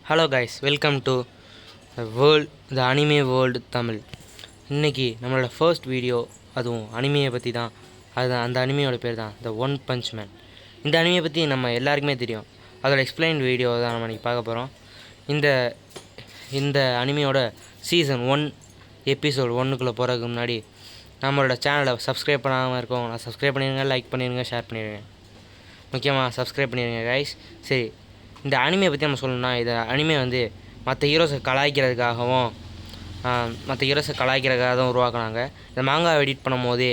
Hello guys, welcome to the anime world Tamil. இன்றைக்கி நம்மளோட first video, அதுவும் அனிமையை பற்றி தான். அதுதான் அந்த அனிமையோட பேர் தான் த ஒன் பஞ்ச் மேன். இந்த அனிமையை பற்றி நம்ம எல்லாருக்குமே தெரியும். அதோட எக்ஸ்பிளைன் வீடியோ தான் நம்ம இன்றைக்கி பார்க்க போகிறோம். இந்த அனிமையோட சீசன் 1 எபிசோட் 1க்குள்ளே போகிறதுக்கு முன்னாடி நம்மளோட சேனலை சப்ஸ்கிரைப் பண்ணாமல் இருக்கவங்க சப்ஸ்கிரைப் பண்ணிடுங்க, லைக் பண்ணிடுங்க, ஷேர் பண்ணிடுங்க. முக்கியமாக சப்ஸ்கிரைப் பண்ணிடுங்க கைஸ். சரி, இந்த அனிமையை பற்றி நம்ம சொல்லணும்னா, இந்த அனிமே வந்து மற்ற ஹீரோஸை கலாய்க்கிறதுக்காகவும் தான் உருவாக்குனாங்க. இந்த மாங்கா எடிட் பண்ணும் போதே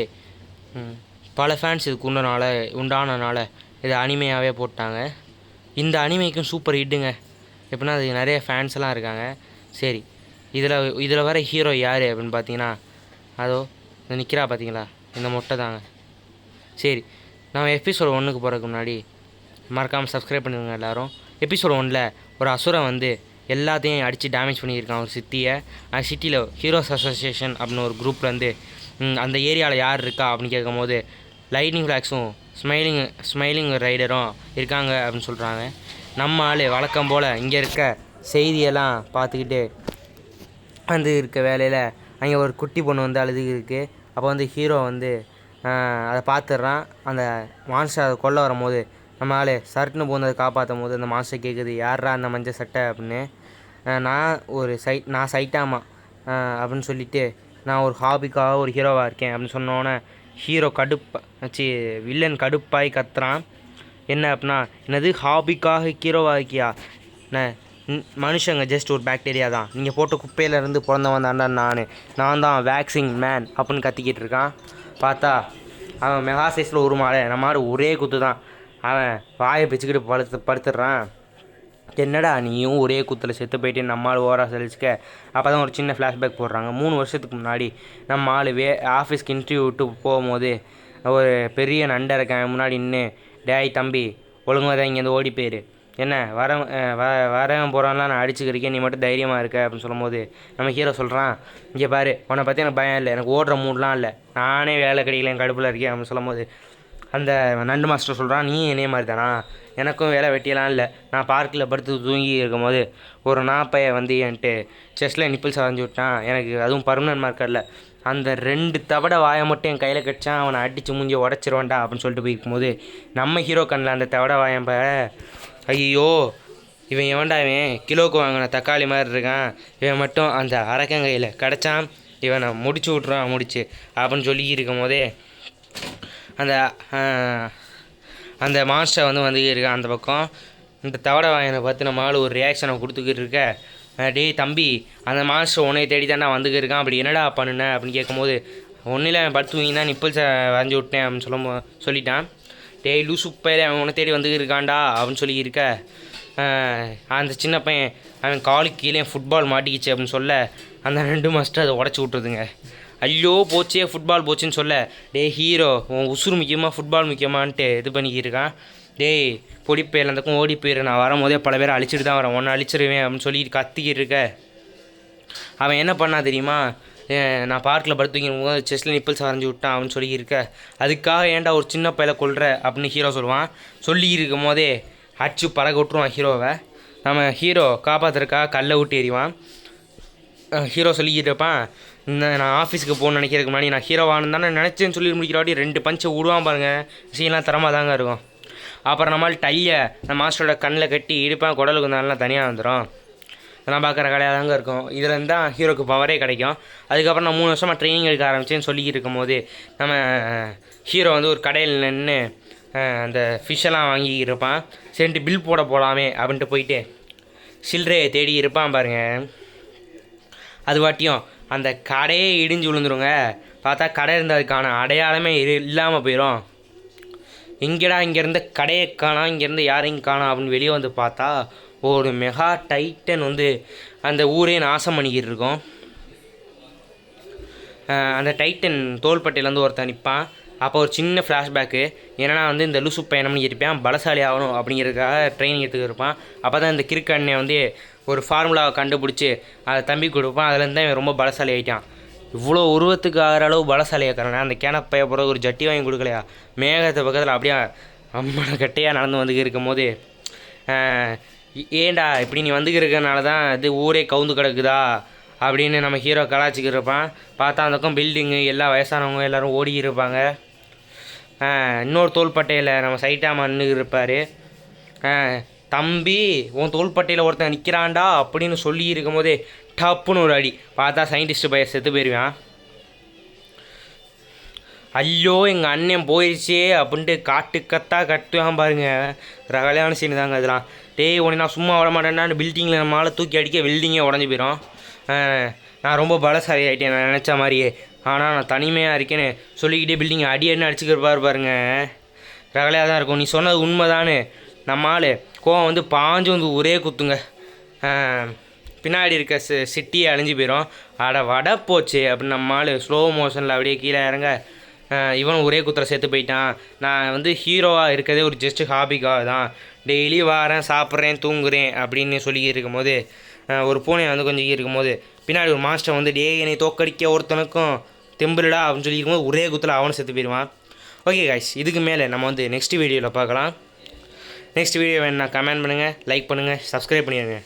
பல ஃபேன்ஸ் இதுக்கு உண்டானனால இதை அனிமையாகவே போட்டாங்க. இந்த அனிமைக்கும் சூப்பர் ஹிட்டுங்க. எப்படின்னா அதுக்கு நிறைய ஃபேன்ஸ்லாம் இருக்காங்க. சரி, இதில் வர ஹீரோ யார் அப்படின்னு பார்த்தீங்கன்னா, அதோ இந்த நிற்கிறா பார்த்தீங்களா, இந்த மொட்டை தாங்க. சரி, நம்ம எபிசோட் 1க்கு போகிறதுக்கு முன்னாடி மறக்காமல் சப்ஸ்கிரைப் பண்ணிடுங்க எல்லோரும். எபிசோட் 1ல் ஒரு அசுரன் வந்து எல்லாத்தையும் அடித்து டேமேஜ் பண்ணியிருக்கான் ஒரு சிட்டியை. அந்த சிட்டியில் ஹீரோஸ் அசோசியேஷன் அப்படின்னு ஒரு குரூப்லேருந்து அந்த ஏரியாவில் யார் இருக்கா அப்படின்னு கேட்கும்போது லைட்னிங் ஃப்ளாக்ஸும் ஸ்மைலிங் ரைடரும் இருக்காங்க அப்படின்னு சொல்கிறாங்க. நம்ம ஆள் வழக்கம் போல் இங்கே இருக்க செய்தியெல்லாம் பார்த்துக்கிட்டு வந்து இருக்க வேலையில் அங்கே ஒரு குட்டி பொண்ணு வந்து அழுது இருக்குது. அப்போ வந்து ஹீரோ வந்து அதை பார்த்துட்றான். அந்த மான்ஸ்டர் அதை கொல்ல வரும்போது நம்ம ஆள் சர்ட்னு போனதை காப்பாற்றும் போது அந்த மான்ஸ்டர் கேட்குது, யாரா அந்த மஞ்சள் சட்டை அப்படின்னு. நான் சைட்டாமா அப்படின்னு சொல்லிவிட்டு, நான் ஒரு ஹாபிக்காக ஒரு ஹீரோவாக இருக்கேன் அப்படின்னு சொன்னோன்னே ஹீரோ வில்லன் கடுப்பாய் கத்துறான். என்ன அப்படின்னா, என்னது ஹாபிக்காக ஹீரோவாக இருக்கியா? மனுஷங்க ஜஸ்ட் ஒரு பாக்டீரியா தான், நீங்கள் போட்ட குப்பையிலேருந்து பிறந்தவன் தாண்டா நான் தான் வேக்சிங் மேன் அப்படின்னு கத்திக்கிட்டு இருக்கான். பார்த்தா அவன் மெகா சைஸில் உருமாற நம்ம ஒரே குத்து தான். அவன் வாயை பிச்சுக்கிட்டு படுத்துடுறான். என்னடா நீயும் ஒரே குத்தில் செத்து போயிட்டு நம்ம ஆள் ஓவராக சலிச்சுக்க. அப்போ தான் ஒரு சின்ன ஃப்ளாஷ்பேக் போடுறாங்க. 3 வருஷத்துக்கு முன்னாடி நம்ம ஆள் ஆஃபீஸ்க்கு இன்டர்வியூ விட்டு போகும்போது ஒரு பெரிய நண்டை இருக்கேன் முன்னாடி நின்று, டேய் தம்பி ஒழுங்காக தான் இங்கேருந்து ஓடி போயிரு, என்ன வரவன் போகிறான்லாம் நான் அடிச்சுக்கிறேன், நீ மட்டும் தைரியமாக இருக்க அப்படின்னு சொல்லும்போது நம்ம ஹீரோ சொல்கிறான், இங்கே பாரு உன்னை பற்றி எனக்கு பயம் இல்லை, எனக்கு ஓடுற மூடலாம் இல்லை, நானே வேலை கிடைக்கல என் கடுப்பில் இருக்கேன் அப்படின்னு சொல்லும்போது அந்த நண்டு மாஸ்டர் சொல்கிறான், நீ என்னைய மாதிரி தானா, எனக்கும் வேலை வெட்டியெல்லாம் இல்லை, நான் பார்க்கில் படுத்து தூங்கி இருக்கும்போது ஒரு நாப்பையை வந்து என்கிட்ட செஸ்ட்டில் நிப்பிள்ஸ் வரைஞ்சி விட்டான், எனக்கு அதுவும் பர்மனன்ட் மார்க்கரில் அந்த 2 தவடை வாயை மட்டும் என் கையில் கடிச்சான், அவனை அடித்து மூஞ்சி உடச்சிருவான்டா அப்படின்னு சொல்லிட்டு போயிருக்கும்போது நம்ம ஹீரோ கண்ணில் அந்த தவடை வாயன் ஐயோ இவன் எவன்டா, இவன் கிலோவுக்கு வாங்கின தக்காளி மாதிரி இருக்கான், இவன் மட்டும் அந்த அரக்கங்கையில் கிடச்சான், இவனை முடிச்சு விட்றான் அப்படின்னு சொல்லி இருக்கும் போதே அந்த மாஸ்டர் வந்து இருக்கான் அந்த பக்கம். இந்த தவடை வாயனை பார்த்து நம்ம ஆள் ஒரு ரியாக்ஷனை கொடுத்துக்கிட்டு இருக்க, டேய் தம்பி அந்த மாஸ்டர் உன்னை தேடி தானே வந்துக்கிட்டு இருக்கான், அப்படி என்னடா பண்ணுன அப்படின்னு கேட்கும்போது, ஒன்றில் படுத்து வீங்கினா நிப்பிள்ஸை வரைஞ்சி விட்டேன் அப்படின்னு சொல்லிட்டான். டேய் லூசு பையில அவன் உன்னை தேடி வந்துக்கிட்டு இருக்கான்டா அப்படின்னு சொல்லியிருக்க, அந்த சின்ன பையன் அவன் காலுக்கு கீழே ஃபுட்பால் மாட்டிக்கிச்சு அப்படின்னு சொல்ல அந்த 2 மாஸ்டர் அதை உடச்சி விட்ருதுங்க. ஐயோ போச்சே ஃபுட்பால் போச்சுன்னு சொல்ல, டேய் ஹீரோ உன் உசுறு முக்கியமாக ஃபுட்பால் முக்கியமான்ட்டு இது பண்ணிக்கிட்டு இருக்கான். டேய் பொடி போயிடல அந்தக்கும் ஓடி போயிடு, நான் வரும்போதே பல பேரை அழிச்சிட்டு தான் வரேன், ஒன்றை அழிச்சிருவேன் அப்படின்னு சொல்லிட்டு கத்திக்கிட்டு இருக்க, அவன் என்ன பண்ணா தெரியுமா, நான் பார்க்கில் படுத்துக்கும் போது செஸ்ட்டில் நிப்பிள்ஸ் வரைஞ்சி விட்டான் அப்படின்னு சொல்லியிருக்க, அதுக்காக ஏன்டா ஒரு சின்ன பையலை கொல்ற அப்படின்னு ஹீரோ சொல்லுவான். சொல்லி இருக்கும் போதே அடிச்சு பறக்க விட்ருவான் ஹீரோவை. நம்ம ஹீரோ காப்பாற்றுறக்காக கல்லை விட்டு எறிவான். ஹீரோ சொல்லிக்கிட்டு இருப்பான், நான் ஆஃபீஸுக்கு போகணுன்னு நினைக்கிறதுக்கு முன்னாடி நான் ஹீரோவானு தானே நினச்சேன்னு சொல்லி முடிக்கிறவாட்டி 2 பஞ்சை விடுவான் பாருங்கள், சீன்லாம் தரமாக தாங்க இருக்கும். அப்புறம் நம்மளால் டையை நம்ம மாஸ்டரோட கண்ணில் கட்டி இடுப்பான், குடலுக்கு இருந்தாலும் தனியாக வந்துடும், இதெல்லாம் பார்க்குற கடையாக தாங்க இருக்கும். இதில் தான் ஹீரோக்கு பவரே கிடைக்கும். அதுக்கப்புறம் நான் 3 வருஷமாக ட்ரைனிங் எடுக்க ஆரம்பித்தேன்னு சொல்லிக்கிட்டு இருக்கும்போது நம்ம ஹீரோ வந்து ஒரு கடையில் நின்று அந்த ஃபிஷ்ஷெல்லாம் வாங்கிக்கிட்டு இருப்பான். சரின்ட்டு பில் போகலாமே அப்படின்ட்டு போயிட்டு சில்லறையை தேடி இருப்பான் பாருங்கள். அது வாட்டியும் அந்த கடையே இடிஞ்சு விழுந்துருங்க. பார்த்தா கடை இருந்ததுக்கான அடையாளமே இல்லாமல் போயிடும். எங்கேடா இங்கேருந்து கடையை காணோம், இங்கேருந்து யாரையும் காணோம் அப்படின்னு வெளியே வந்து பார்த்தா ஒரு மெகா டைட்டன் வந்து அந்த ஊரே நாசம் பண்ணிக்கிட்டு இருக்கோம். அந்த டைட்டன் தோள்பட்டையிலேருந்து ஒருத்தன் நிற்பான். அப்போ ஒரு சின்ன ஃப்ளாஷ்பேக்கு, ஏன்னா வந்து இந்த லூசு பயணம்னு இருப்பான், பலசாலி ஆகணும் அப்படிங்கிறதுக்காக ட்ரைனிங் எடுத்துக்கிட்டு இருப்பான். அப்போ தான் இந்த கிறுக்கு அண்ணன் வந்து ஒரு ஃபார்முலாவை கண்டுபிடிச்சி அதை தம்பி கொடுப்பான். அதுலேருந்து தான் இவன் ரொம்ப பலசாலி ஆகிட்டான். இவ்வளோ உருவத்துக்கு ஆகிற அளவு பலசாலி ஆக்கிறானே, அந்த கேனப்பைய போகிற ஒரு ஜட்டி வாங்கி கொடுக்கலையா, மேகத்தை பக்கத்தில் அப்படியே அம்மனை கட்டையாக நடந்து வந்து இருக்கும் போது ஏண்டா இப்படி நீ வந்துக்கிறதுனால தான் இது ஊரே கவுந்து கிடக்குதா அப்படின்னு நம்ம ஹீரோ கலாச்சிக்கிருப்பான். பார்த்தா அந்த பக்கம் பில்டிங்கு எல்லா வயசானவங்க எல்லோரும் ஓடி இருப்பாங்க. இன்னொரு தோள்பட்டையில் நம்ம சைட்டாமா நின்று இருப்பார். தம்பி உன் தோள்பட்டையில் ஒருத்தன் நிற்கிறான்டா அப்படின்னு சொல்லி இருக்கும் போதே டப்புன்னு ஒரு அடி. பார்த்தா சயின்டிஸ்ட் பையன் செத்து போயிடுவான். ஐயோ எங்கள் அண்ணன் போயிடுச்சே அப்படின்ட்டு கத்துவான் பாருங்க. ரகலையான சீன் தாங்க அதெல்லாம். டேய் உடனே நான் சும்மா விட மாட்டேன்னா பில்டிங்கில் நம்மளால் தூக்கி அடிக்க பில்டிங்கே உடஞ்சி போயிடும். நான் ரொம்ப பலசாலி ஆகிட்டேன் நான் நினச்ச மாதிரியே. ஆனால் நான் தனிமையாக இருக்கேன்னு சொல்லிக்கிட்டே பில்டிங்கை அடின்னு அடிச்சுக்கிறப்பாரு பாருங்க. ரகலையாக தான் இருக்கும். நீ சொன்னது உண்மை தானே. நம்ம ஆள் கோவம் வந்து பாஞ்சு வந்து ஒரே குத்துங்க. பின்னாடி இருக்க சிட்டியை அழிஞ்சு போயிடும். வடை போச்சு அப்படின்னு நம்ம ஆள் ஸ்லோ மோஷனில் அப்படியே கீழே இறங்க இவன் ஒரே குத்துற சேர்த்து போயிட்டான். நான் வந்து ஹீரோவாக இருக்கிறதே ஒரு ஜஸ்ட்டு ஹாபிக்காக தான். டெய்லி வாரேன் சாப்பிட்றேன் தூங்குறேன் அப்படின்னு சொல்லி இருக்கும்போது ஒரு பூனை வந்து கொஞ்சம் இருக்கும்போது பின்னாடி ஒரு மாஸ்டர் வந்து டே என்னை தோக்கடிக்க ஒருத்தனுக்கும் தெம்பிடுடா அப்படின்னு சொல்லி இருக்கும்போது ஒரே குத்தில் அவனை செத்து போயிடுவான். ஓகே காய்ஸ், இதுக்கு மேலே நம்ம வந்து நெக்ஸ்ட் வீடியோவில் பார்க்கலாம். நெக்ஸ்ட் வீடியோ வேணுன்னா கமெண்ட் பண்ணுங்கள், லைக் பண்ணுங்கள், சப்ஸ்கிரைப் பண்ணிடுங்க.